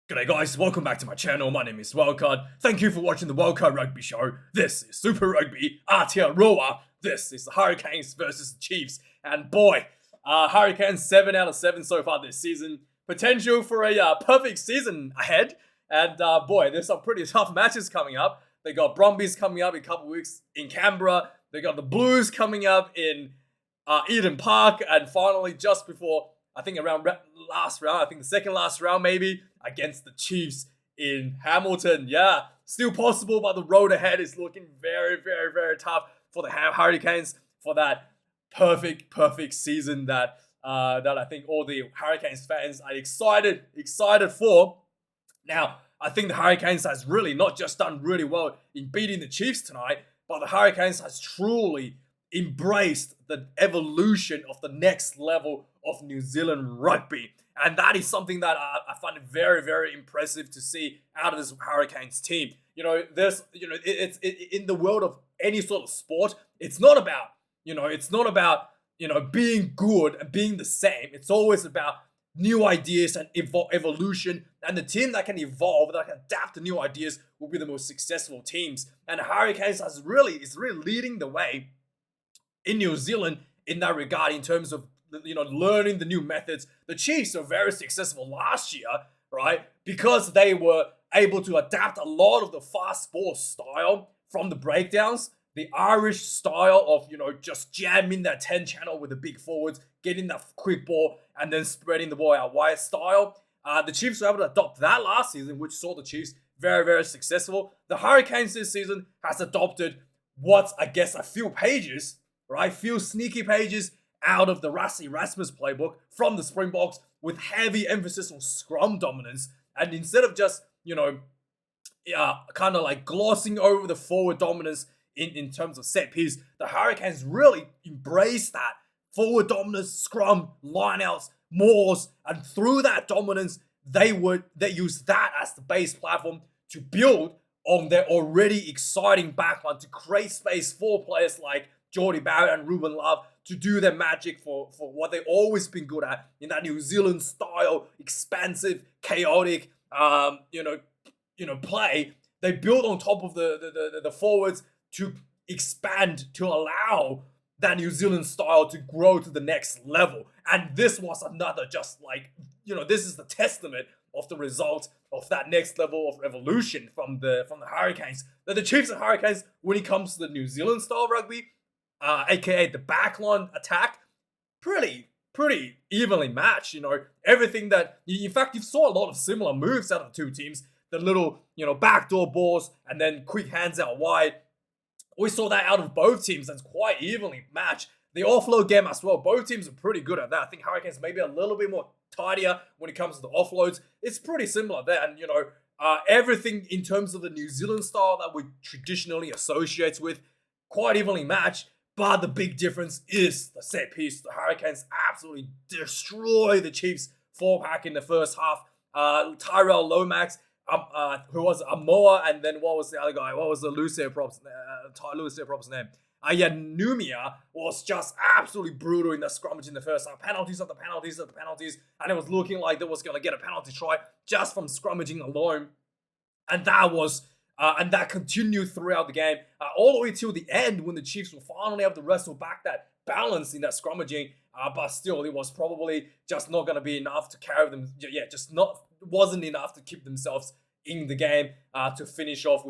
G'day guys, welcome back to my channel. My name is Wildkard. Thank you for watching the Wildkard Rugby Show. This is Super Rugby, Aotearoa. This is the Hurricanes versus the Chiefs. And boy, Hurricanes 7 out of 7 so far this season. Potential for a perfect season ahead. And boy, there's some pretty tough matches coming up. They got Brumbies coming up in a couple of weeks in Canberra. They got the Blues coming up in Eden Park. And finally, just before, I think around last round, I think the second last round maybe, against the Chiefs in Hamilton. Yeah, still possible, but the road ahead is looking very, very, very tough for the Hurricanes for that perfect season that I think all the Hurricanes fans are excited for. Now, I think the Hurricanes has really not just done really well in beating the Chiefs tonight, but the Hurricanes has truly embraced the evolution of the next level of New Zealand rugby. And that is something that I find it very, very impressive to see out of this Hurricanes team. It's in the world of any sort of sport, it's not about being good and being the same. It's always about new ideas and evolution. And the team that can evolve, that can adapt to new ideas, will be the most successful teams. And the Hurricanes is really leading the way in New Zealand in that regard, in terms of learning the new methods. The Chiefs were very successful last year, right? Because they were able to adapt a lot of the fast ball style from the breakdowns, the Irish style of, just jamming that 10 channel with the big forwards, getting that quick ball, and then spreading the ball out wide style. The Chiefs were able to adopt that last season, which saw the Chiefs very, very successful. The Hurricanes this season has adopted what's, I guess, a few pages, right? Few sneaky pages out of the Rassie Rasmus playbook from the Springboks, with heavy emphasis on scrum dominance. And instead of just, kind of like glossing over the forward dominance in terms of set piece, the Hurricanes really embraced that forward dominance, scrum, lineouts, mauls, and through that dominance, they used that as the base platform to build on their already exciting backline, to create space for players like Jordie Barrett and Ruben Love to do their magic for what they've always been good at, in that New Zealand style, expansive, chaotic, play. They built on top of the forwards to expand, to allow that New Zealand style to grow to the next level. And this was another, this is the testament of the result of that next level of evolution from the Hurricanes. Now, the Chiefs and Hurricanes, when it comes to the New Zealand style rugby, aka the backline attack, pretty evenly matched. Everything that, in fact, you saw a lot of similar moves out of the two teams. The little, backdoor balls and then quick hands out wide. We saw that out of both teams. That's quite evenly matched. The offload game as well. Both teams are pretty good at that. I think Hurricanes maybe a little bit more tidier when it comes to the offloads. It's pretty similar there. And, everything in terms of the New Zealand style that we traditionally associate with, quite evenly matched. But the big difference is the set piece. The Hurricanes absolutely destroy the Chiefs 4-pack in the first half. Tyrell Lomax, who was Amoa, and then what was the other guy? What was the Lucia Prop's name? Numia was just absolutely brutal in the scrummage in the first half. Penalties after penalties after penalties, and it was looking like they was going to get a penalty try just from scrummaging alone. And that continued throughout the game, all the way till the end, when the Chiefs will finally have to wrestle back that balance in that scrummaging. But still, it was probably just not going to be enough to carry them. Wasn't enough to keep themselves in the game to finish off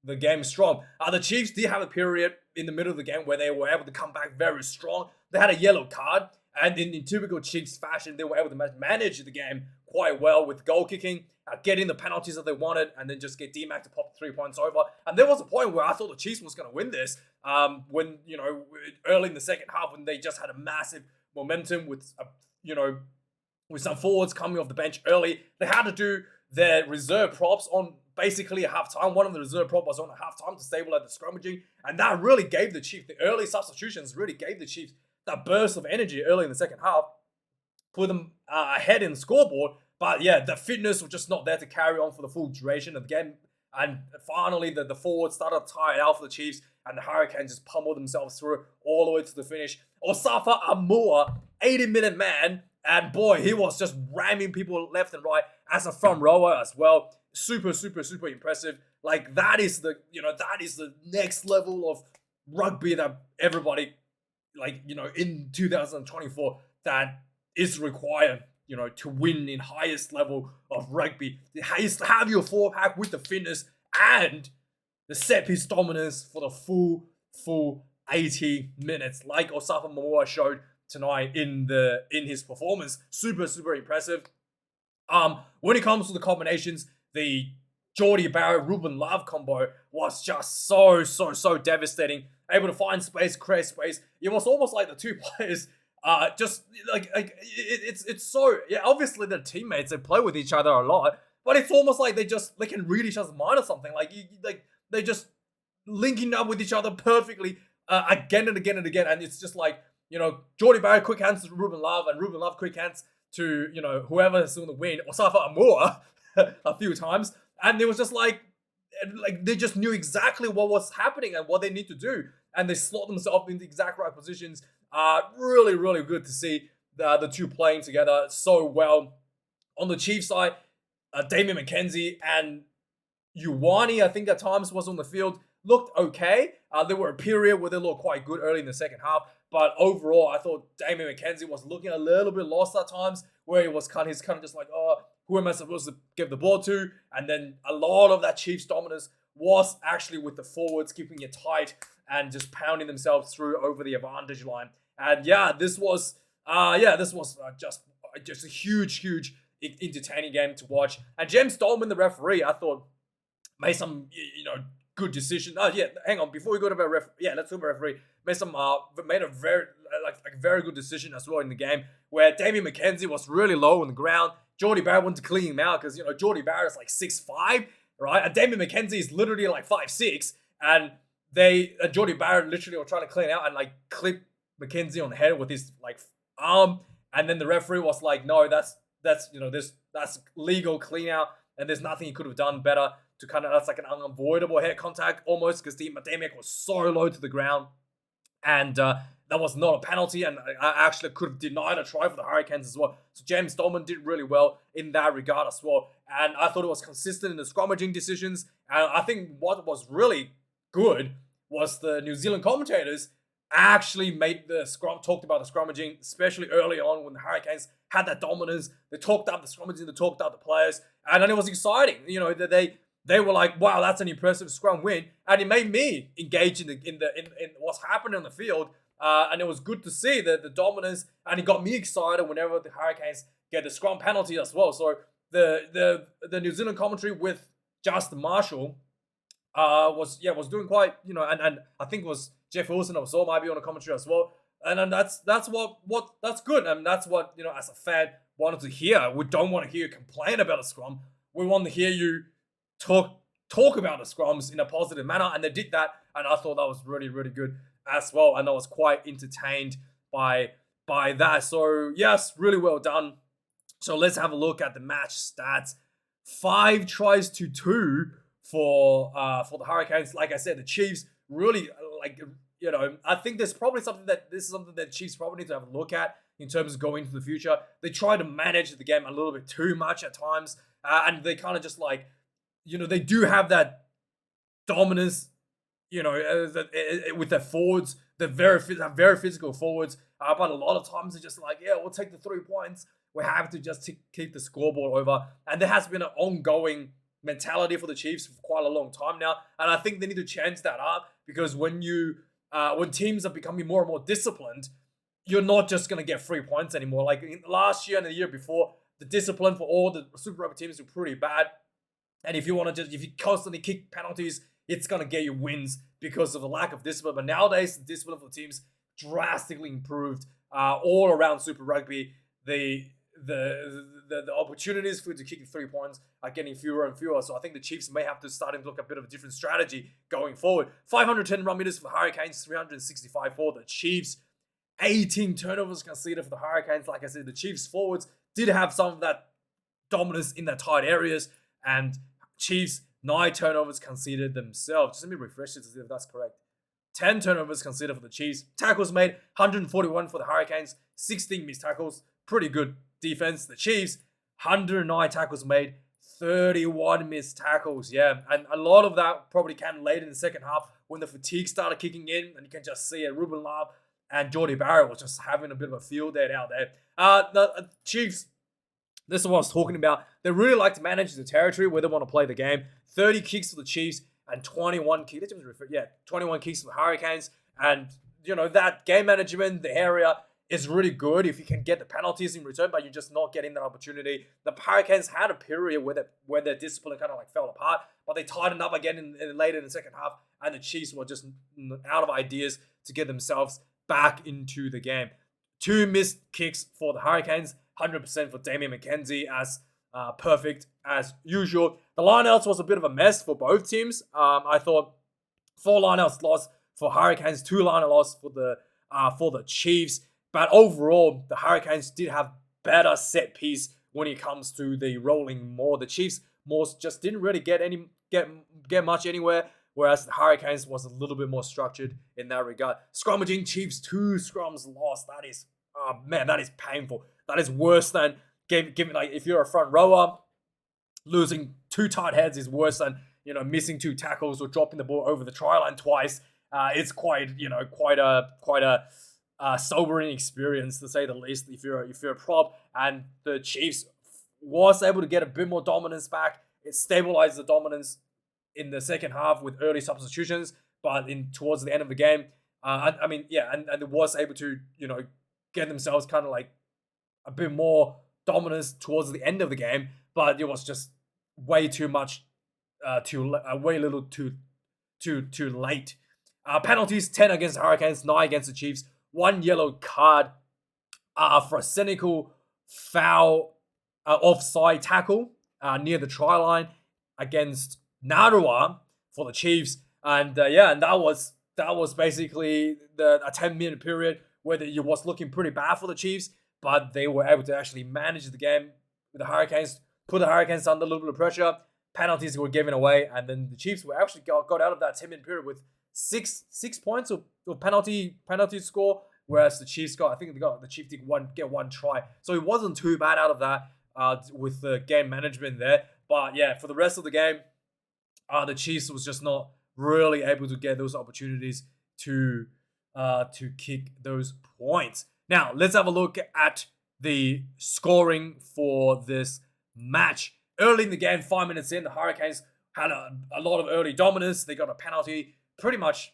the game strong. The Chiefs did have a period in the middle of the game where they were able to come back very strong. They had a yellow card, and in typical Chiefs fashion, they were able to manage the game quite well with goal kicking, getting the penalties that they wanted, and then just get D-Mac to pop 3 points over. And there was a point where I thought the Chiefs was going to win this, when, early in the second half, when they just had a massive momentum with, with some forwards coming off the bench early. They had to do their reserve props on basically a half-time. One of the reserve props was on a half-time to stabilize the scrummaging, and that really gave the Chiefs, the early substitutions really gave the Chiefs that burst of energy early in the second half, put them ahead in the scoreboard. But yeah, the fitness was just not there to carry on for the full duration of the game. And finally, the forwards started to tire out for the Chiefs, and the Hurricanes just pummeled themselves through all the way to the finish. Osafa Amua, 80-minute man, And boy, he was just ramming people left and right as a front rower as well. Super, super, super impressive. Like that is the next level of rugby that everybody in 2024 that is required, to win in highest level of rugby. Have your four pack with the fitness and the set piece dominance for the full 80 minutes, like Osafa Momoa showed tonight in his performance. Super, super impressive. When it comes to the combinations, the Geordie Barrett Ruben Love combo was just so devastating. Able to find space, create space. It was almost like the two players just like it's so, yeah, obviously they're teammates, they play with each other a lot, but it's almost like they can read each other's mind or something. They just linking up with each other perfectly again and again and again. And it's just like, Geordie Barrett quick hands to Ruben Love, and Ruben Love quick hands to, whoever is going to win, Osafa Amua, a few times. And it was just like they just knew exactly what was happening and what they need to do. And they slot themselves in the exact right positions. Really, really good to see the two playing together so well. On the Chiefs side, Damien McKenzie and Ioane, I think at times was on the field, looked okay. There were a period where they looked quite good early in the second half. But overall, I thought Damien McKenzie was looking a little bit lost at times, where he's kind of just like, oh, who am I supposed to give the ball to? And then a lot of that Chiefs dominance was actually with the forwards keeping it tight and just pounding themselves through over the advantage line. And yeah, this was just a huge entertaining game to watch. And James Dolman, the referee, I thought made some good decision. Oh yeah, hang on, before we go to the let's talk about referee. Made a very good decision as well in the game, where Damien McKenzie was really low on the ground. Geordie Barrett went to clean him out because Geordie Barrett is like 6'5", right? And Damien McKenzie is literally like 5'6", and Geordie Barrett literally were trying to clean out and like clip McKenzie on the head with his like arm, and then the referee was like, no, that's legal clean out, and there's nothing he could have done better to that's like an unavoidable head contact almost, because Damien was so low to the ground, and that was not a penalty, and I actually could have denied a try for the Hurricanes as well. So James Dolman did really well in that regard as well, and I thought it was consistent in the scrummaging decisions. And I think what was really good was the New Zealand commentators actually talked about the scrummaging, especially early on when the Hurricanes had that dominance. They talked up the scrummaging, they talked up the players, and then it was exciting. They were like, wow, that's an impressive scrum win, and it made me engage in what's happening on the field. And it was good to see the dominance, and it got me excited whenever the Hurricanes get the scrum penalty as well. So the New Zealand commentary with Justin Marshall was doing quite, and I think it was Jeff Wilson I saw might be on the commentary as well. And that's good. And that's what, as a fan, wanted to hear. We don't want to hear you complain about a scrum. We want to hear you talk about the scrums in a positive manner, and they did that, and I thought that was really, really good as well, and I was quite entertained by that. So yes, really well done. So let's have a look at the match stats. 5 tries to 2 for the Hurricanes. Like I said, the Chiefs really I think this is something that Chiefs probably need to have a look at in terms of going into the future. They try to manage the game a little bit too much at times, and they kind of just they do have that dominance, with their forwards. They're very physical forwards, but a lot of times they're just like, yeah, we'll take the 3 points. We have to just keep the scoreboard over. And there has been an ongoing mentality for the Chiefs for quite a long time now, and I think they need to change that up, because when teams are becoming more and more disciplined, you're not just going to get 3 points anymore. Like in last year and the year before, the discipline for all the Super Rugby teams were pretty bad. And if you constantly kick penalties, it's going to get you wins because of the lack of discipline. But nowadays, the discipline for the teams drastically improved all around Super Rugby. The opportunities for you to kick 3 points are getting fewer and fewer. So I think the Chiefs may have to start to look a bit of a different strategy going forward. 510 run meters for the Hurricanes, 365 for the Chiefs. 18 turnovers conceded for the Hurricanes. Like I said, the Chiefs forwards did have some of that dominance in their tight areas, and Chiefs 9 turnovers conceded themselves. Just let me refresh it to see if that's correct. 10 turnovers conceded for the Chiefs. Tackles made, 141 for the Hurricanes. 16 missed tackles pretty good defense. The Chiefs, 109 tackles made, 31 missed tackles. Yeah, and a lot of that probably came late in the second half when the fatigue started kicking in, and you can just see it. Ruben Love and Jordy Barrett was just having a bit of a field day out there. The Chiefs, this is what I was talking about. They really like to manage the territory where they want to play the game. 30 kicks for the Chiefs and 21 kicks. 21 kicks for the Hurricanes. And, that game management, the area is really good if you can get the penalties in return, but you're just not getting that opportunity. The Hurricanes had a period where their discipline kind of like fell apart, but they tightened up again later in the second half, and the Chiefs were just out of ideas to get themselves back into the game. 2 missed kicks for the Hurricanes, 100% for Damian McKenzie, as perfect as usual. The lineouts was a bit of a mess for both teams. I thought 4 lineouts lost for Hurricanes, 2 lineout loss for the Chiefs. But overall, the Hurricanes did have better set piece when it comes to the rolling more. The Chiefs just didn't really get much anywhere, whereas the Hurricanes was a little bit more structured in that regard. Scrummaging, Chiefs 2 scrums lost. That is, that is painful. That is worse than giving, like, if you're a front rower, losing 2 tight heads is worse than missing 2 tackles or dropping the ball over the try line twice. It's quite a sobering experience, to say the least, if you're a prop. And the Chiefs was able to get a bit more dominance back. It stabilized the dominance in the second half with early substitutions, but towards the end of the game, and it was able to get themselves kind of like a bit more dominance towards the end of the game, but it was just way too much, way little too late. Penalties: 10 against the Hurricanes, 9 against the Chiefs. 1 yellow card for a cynical foul, offside tackle near the try line against Aotearoa for the Chiefs, and that was basically a 10-minute period where it was looking pretty bad for the Chiefs, but they were able to actually manage the game with the Hurricanes, put the Hurricanes under a little bit of pressure. Penalties were given away, and then the Chiefs were actually got out of that 10-minute period with six points of penalty score, whereas the Chiefs the Chiefs did get 1 try, so it wasn't too bad out of that with the game management there. But yeah, for the rest of the game, the Chiefs was just not really able to get those opportunities to kick those points. Now let's have a look at the scoring for this match. Early in the game, 5 minutes in, the Hurricanes had a lot of early dominance. They got a penalty pretty much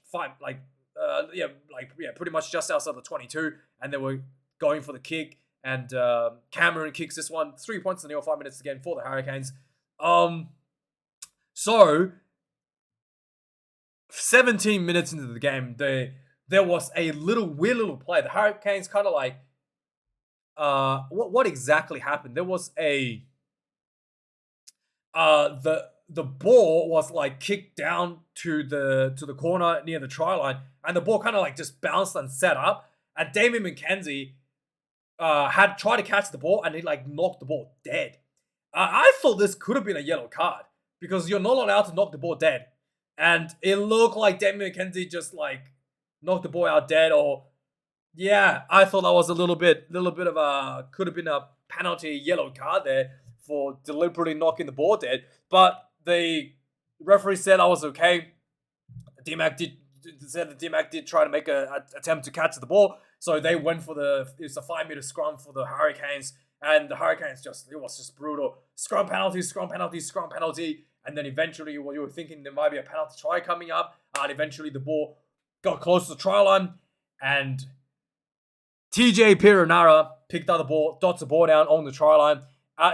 pretty much just outside the 22, and they were going for the kick, and Cameron kicks this one, 3 points to nil, 5 minutes again for the Hurricanes. So 17 minutes into the game, there was a weird little play. The Hurricanes kind of like, what exactly happened? There was the ball was like kicked down to the corner near the try line, and the ball kind of like just bounced and set up, and Damian McKenzie had tried to catch the ball, and he like knocked the ball dead. I thought this could have been a yellow card because you're not allowed to knock the ball dead, and it looked like Damian McKenzie just like knocked the ball out dead. Or I thought that was a little bit of could have been a penalty yellow card there for deliberately knocking the ball dead, but the referee said I was okay. D-Mac did try to make an attempt to catch the ball, so they went for it's a 5-meter scrum for the Hurricanes, and the Hurricanes it was just brutal. Scrum penalty, and then eventually you were thinking there might be a penalty try coming up, and eventually the ball got close to the try line, and TJ Perenara picked up the ball, dots the ball down on the try line.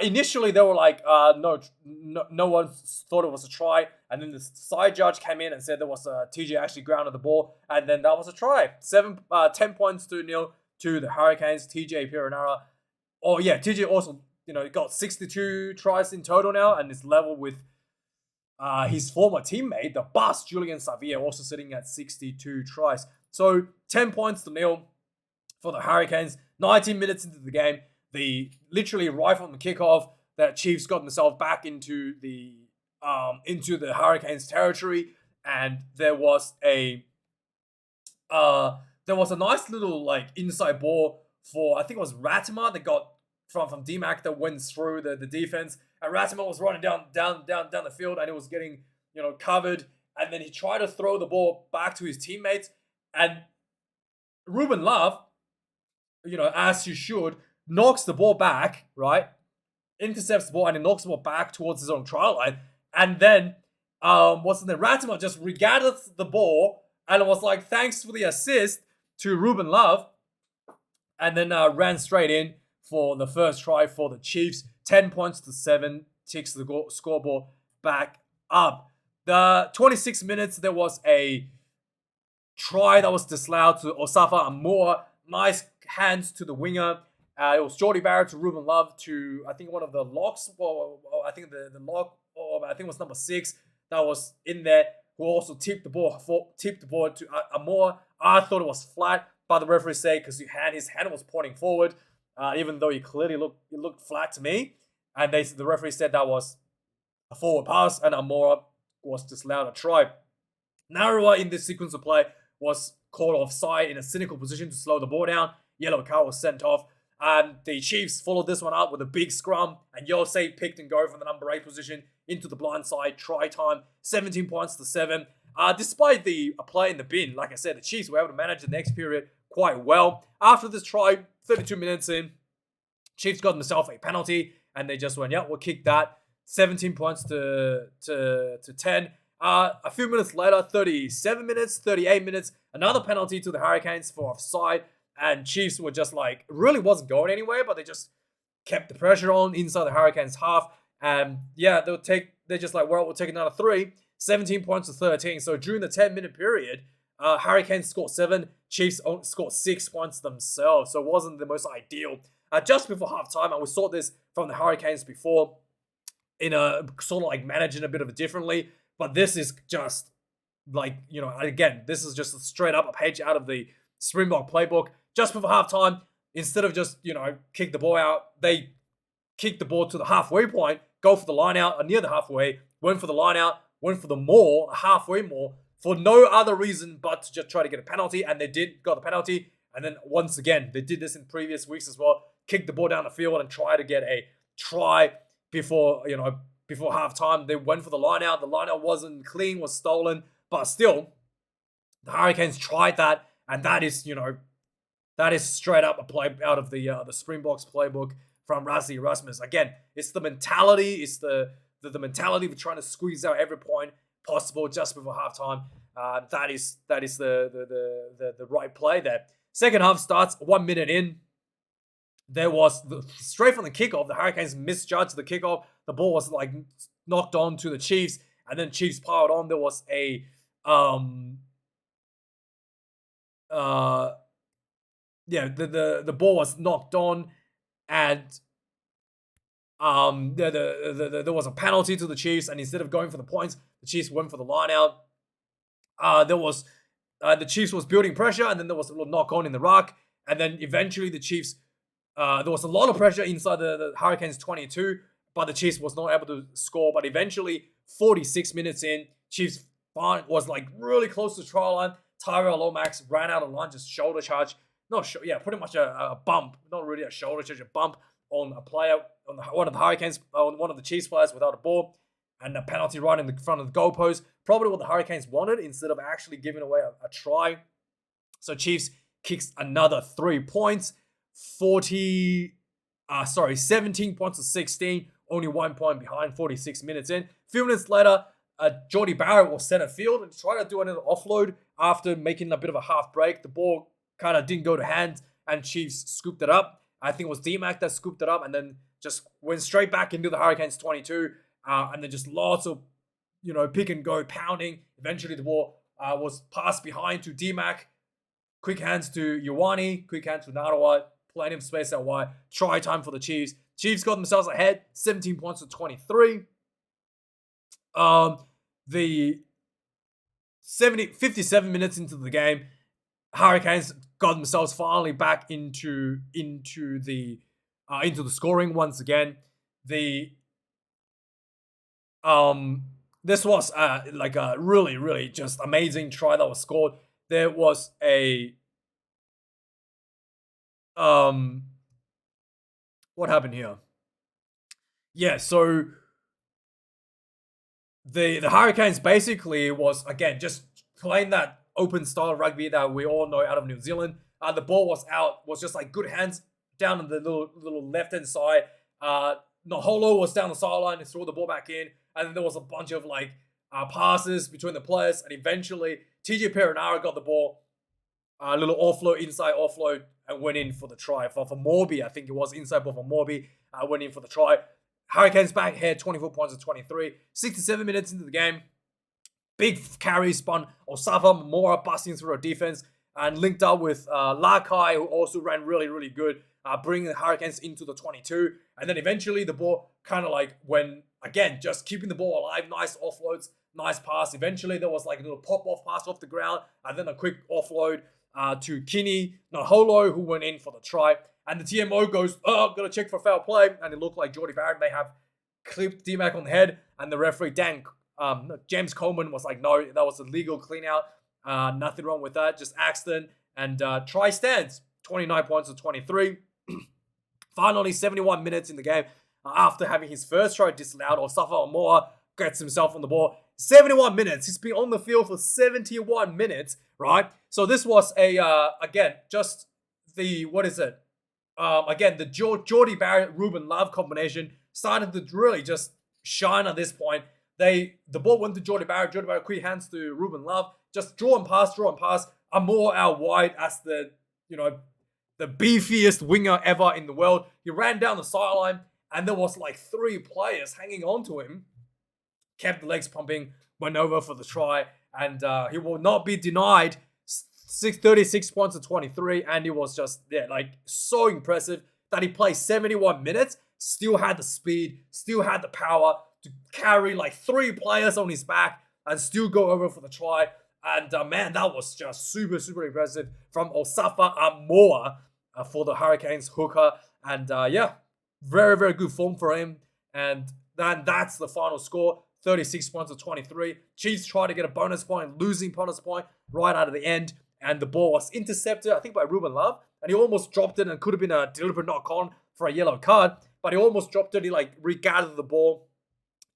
Initially, they were like, no one thought it was a try. And then the side judge came in and said there was TJ actually grounded the ball. And then that was a try. 10 points to nil to the Hurricanes. TJ Perenara. Oh, yeah, TJ also, got 62 tries in total now. And is level with his former teammate, the bust, Julian Savia, also sitting at 62 tries. So 10 points to nil for the Hurricanes. 19 minutes into the game. Literally right from the kickoff, that Chiefs got themselves back into the Hurricanes territory, and there was a nice little like inside ball for, I think it was Ratimer that got from DMAC that went through the defense. And Ratimer was running down the field, and it was getting, covered. And then he tried to throw the ball back to his teammates. And Ruben Love, as you should, knocks the ball back, right? Intercepts the ball, and he knocks the ball back towards his own try line. And then, Ratimer just regathered the ball, and it was like, thanks for the assist to Ruben Love. And then ran straight in for the first try for the Chiefs. 10 points to 7, ticks the scoreboard back up. The 26 minutes, there was a try that was disallowed to Osafa Amor. Nice hands to the winger. It was Jordy Barrett to Ruben Love to, I think, one of the locks. Or I think the lock, or I think it was number 6 that was in there, who also tipped the ball to Amor. I thought it was flat, but the referee said, because his hand was pointing forward, even though he clearly looked flat to me. And the referee said that was a forward pass, and Amor was disallowed a try. Narua in this sequence of play was called offside in a cynical position to slow the ball down. Yellow card was sent off. The Chiefs followed this one up with a big scrum, and Yosei picked and go from the number 8 position into the blind side. Try time, 17 points to 7. Despite the play in the bin, like I said, the Chiefs were able to manage the next period quite well. After this try, 32 minutes in, Chiefs got themselves a penalty, and they just went, yeah, we'll kick that. 17 points to 10. A few minutes later, 37 minutes, 38 minutes, another penalty to the Hurricanes for offside. And Chiefs were just like, really wasn't going anywhere, but they just kept the pressure on inside the Hurricanes half. And yeah, they're just like, well, we'll take another 3. 17 points to 13. So during the 10-minute period, Hurricanes scored 7, Chiefs scored 6 points themselves. So it wasn't the most ideal. Just before halftime, and we saw this from the Hurricanes before, in a sort of like managing a bit of it differently. But this is just like, again, this is just straight up a page out of the Springbok playbook. Just before halftime, instead of just, kick the ball out, they kick the ball to the halfway point, go for the line out, or near the halfway, went for the line out, went for the more, halfway more, for no other reason but to just try to get a penalty. And they got the penalty. And then once again, they did this in previous weeks as well, kicked the ball down the field and try to get a try before halftime. They went for the line out. The line out wasn't clean, was stolen, but still, the Hurricanes tried that, and that is straight up a play out of the Springboks playbook from Rassie Erasmus. Again, it's the mentality, it's the mentality of trying to squeeze out every point possible just before halftime. That is the right play there. Second half starts 1 minute in. There was straight from the kickoff, the Hurricanes misjudged the kickoff. The ball was like knocked on to the Chiefs, and then Chiefs piled on. There was a the ball was knocked on, and there was a penalty to the Chiefs, and instead of going for the points, the Chiefs went for the line out. The Chiefs was building pressure, and then there was a little knock on in the ruck, and then eventually the Chiefs. There was a lot of pressure inside the Hurricanes 22, but the Chiefs was not able to score. But eventually, 46 minutes in, Chiefs was like really close to the try line. Tyrell Lomax ran out of line, just shoulder charge. Pretty much a bump. Not really a shoulder charge, a bump on a player, on one of the Hurricanes, on one of the Chiefs players without a ball. And a penalty right in the front of the goalpost. Probably what the Hurricanes wanted instead of actually giving away a try. So Chiefs kicks another 3 points. 17 points to 16, only 1 point behind, 46 minutes in. A few minutes later, Jordy Barrett was center field and tried to do another offload after making a bit of a half break. The ball kind of didn't go to hand, and Chiefs scooped it up. I think it was D-Mac that scooped it up and then just went straight back into the Hurricanes 22, and then just lots of, pick and go pounding. Eventually, the ball was passed behind to D-Mac. Quick hands to Ioane, quick hands to Narua. Plenty of space out wide. Try time for the Chiefs. Chiefs got themselves ahead, 17 points to 23. The 57 minutes into the game, Hurricanes got themselves finally back into the scoring once again. This was like a really, really just amazing try that was scored. There was a what happened here? Yeah, so the Hurricanes basically was, again, just playing that open style rugby that we all know out of New Zealand. The ball was just like good hands down on the little left hand side. Naholo was down the sideline and threw the ball back in, and then there was a bunch of like passes between the players, and eventually TJ Perenara got the ball, a little offload, inside offload, and went in for the try for Morby. I think it was inside ball for Morby. Went in for the try. Hurricanes back ahead, 24 points to 23. 67 minutes into the game. Big carry spun. Osafa Mamora busting through a defense and linked up with Lakai, who also ran really, really good, bringing the Hurricanes into the 22. And then eventually the ball kind of like again, just keeping the ball alive. Nice offloads, nice pass. Eventually there was like a little pop-off pass off the ground, and then a quick offload to Kinney Naholo, who went in for the try. And the TMO goes, gotta check for foul play. And it looked like Jordie Barrett may have clipped D-Mac on the head. And the referee, James Coleman, was like, no, that was a legal clean out. Nothing wrong with that, just accident. And try stands, 29 points to 23. Finally, 71 minutes in the game. After having his first try disallowed, Osafa Amoa gets himself on the ball. 71 minutes. He's been on the field for 71 minutes, right? So this was again, just the, what is it? Again, the Jordie Barrett-Ruben Love combination started to really just shine at this point. The ball went to Jordie Barrett. Jordie Barrett quick hands to Ruben Love. Just draw and pass. Amor out wide as the beefiest winger ever in the world. He ran down the sideline, and there was like 3 players hanging on to him. Kept the legs pumping, went over for the try, and he will not be denied. 36 points to 23, and it was just so impressive that he played 71 minutes, still had the speed, still had the power to carry like 3 players on his back and still go over for the try. And man, that was just super, super impressive from Osafa Amoa for the Hurricanes hooker. And yeah, very, very good form for him. And then that's the final score, 36 points to 23. Chiefs try to get a bonus point, losing bonus point right out of the end. And the ball was intercepted, I think, by Ruben Love. And he almost dropped it, and could have been a deliberate knock-on for a yellow card. But he almost dropped it. He regathered the ball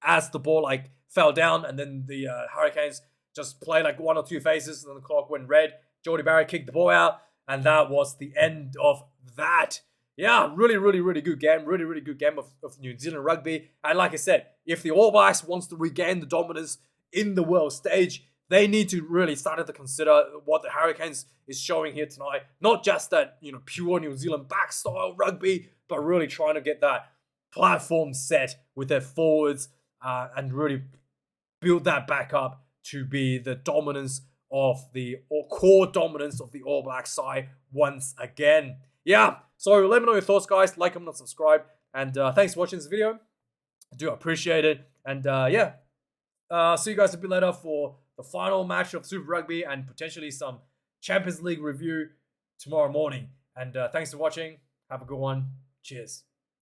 as the ball fell down. And then the Hurricanes just played 1 or 2 phases, and then the clock went red. Jordie Barrett kicked the ball out. And that was the end of that. Yeah, really, really, really good game. Really, really good game of New Zealand rugby. And like I said, if the All Blacks wants to regain the dominance in the world stage, they need to really start to consider what the Hurricanes is showing here tonight. Not just that, pure New Zealand back style rugby, but really trying to get that platform set with their forwards and really build that back up to be the dominance of core dominance of the All Black side once again. Yeah, so let me know your thoughts, guys. Like, comment, and subscribe. And thanks for watching this video. I do appreciate it. And yeah, see you guys a bit later for the final match of Super Rugby and potentially some Champions League review tomorrow morning. And thanks for watching. Have a good one. Cheers.